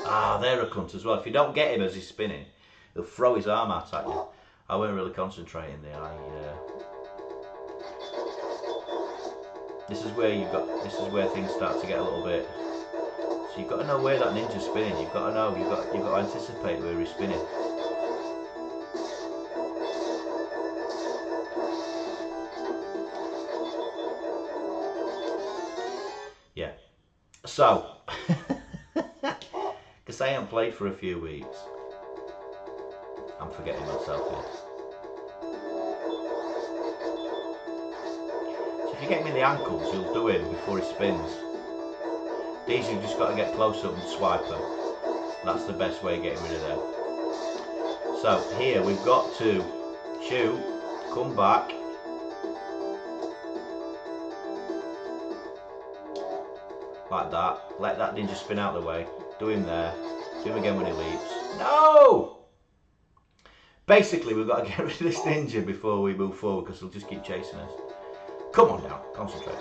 Ah, they're a cunt as well. If you don't get him as he's spinning, he'll throw his arm out at you. I weren't really concentrating there. This is where things start to get a little bit. So you've got to know where that ninja's spinning. You've got to know. You've got to anticipate where he's spinning. Yeah. So, because I haven't played for a few weeks, I'm forgetting myself here. If you get him in the ankles, you'll do him before he spins. These you've just got to get close up and swipe them. That's the best way of getting rid of them. So here we've got to shoot, come back, like that. Let that ninja spin out of the way. Do him there. Do him again when he leaps. No! Basically, we've got to get rid of this ninja before we move forward because he'll just keep chasing us. Come on now, concentrate.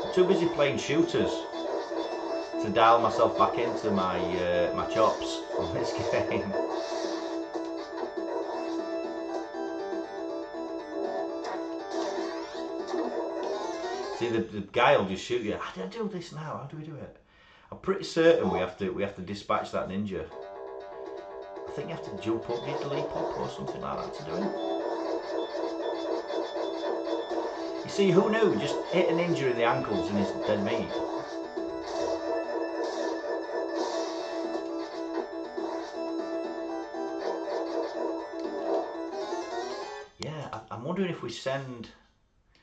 I'm too busy playing shooters to dial myself back into my my chops on this game. See, the guy will just shoot you. How do I do this now? How do we do it? I'm pretty certain we have to dispatch that ninja. I think you have to jump up, get the leap up or something like that to do it. You see, who knew? Just hit a ninja in the ankles and he's dead meat. Yeah, I'm wondering if we send...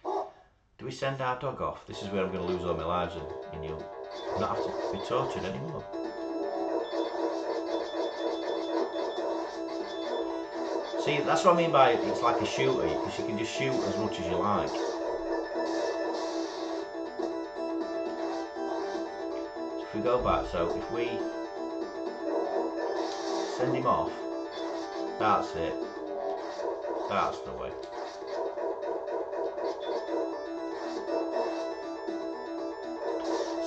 Do we send our dog off? This is where I'm going to lose all my lives and you'll not have to be tortured anymore. See, that's what I mean by it's like a shooter, because you can just shoot as much as you like. So if we go back, so if we send him off, that's it. That's the way.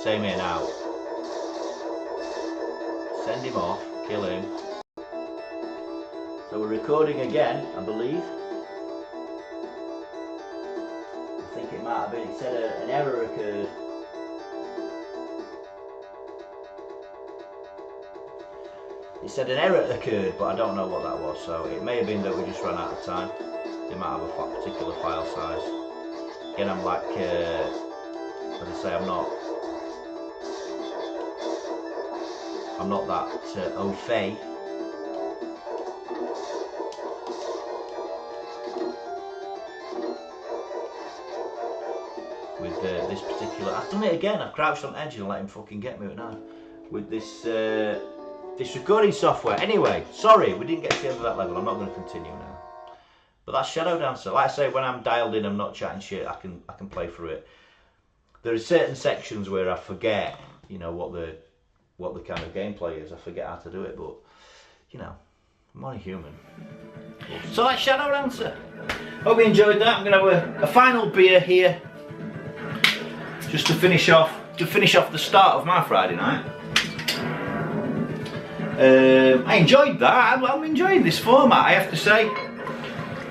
Same here now. Send him off, kill him. So we're recording again, I believe. I think it might have been, it said an error occurred. It said an error occurred, but I don't know what that was, so it may have been that we just ran out of time. They might have a particular file size. Again, I'm like, as I say, I'm not that au fait. With this particular, I've done it again. I've crouched on edge and let him fucking get me now. With this this recording software. Anyway, sorry we didn't get to the end of that level. I'm not going to continue now. But that's Shadow Dancer. Like I say, when I'm dialed in, I'm not chatting shit. I can play through it. There are certain sections where I forget, you know, what the kind of gameplay is. I forget how to do it, but you know, I'm only human. So that's Shadow Dancer. Hope you enjoyed that. I'm going to have a final beer here, just to finish off the start of my Friday night. I enjoyed that. I'm enjoying this format, I have to say.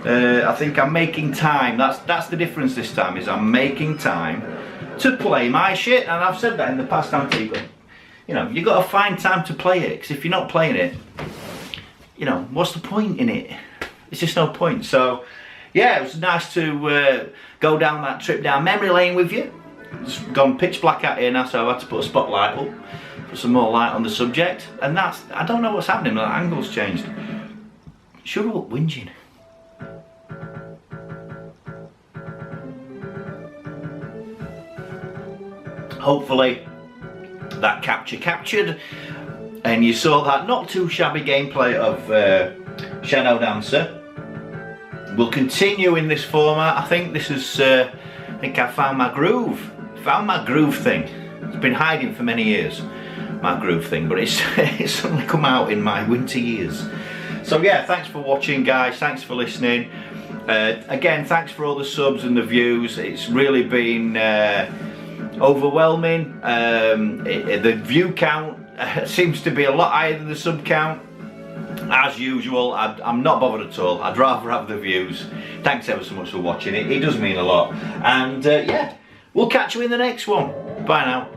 I think I'm making time. That's the difference this time, is I'm making time to play my shit. And I've said that in the past, haven't you? You know, you've got to find time to play it, because if you're not playing it, you know, what's the point in it? It's just no point. So yeah, it was nice to go down that trip down memory lane with you. It's gone pitch black out here now, so I've had to put a spotlight up, put some more light on the subject. And that's, I don't know what's happening, the angle's changed. Shut up whinging. Hopefully that captured, and you saw that not too shabby gameplay of Shadow Dancer. We'll continue in this format. I think this is, I think I found my groove thing. It's been hiding for many years, my groove thing, but it's suddenly come out in my winter years. So yeah, thanks for watching, guys. Thanks for listening. Again, thanks for all the subs and the views. It's really been overwhelming. The view count seems to be a lot higher than the sub count. As usual, I'm not bothered at all. I'd rather have the views. Thanks ever so much for watching. It does mean a lot. And yeah, we'll catch you in the next one. Bye now.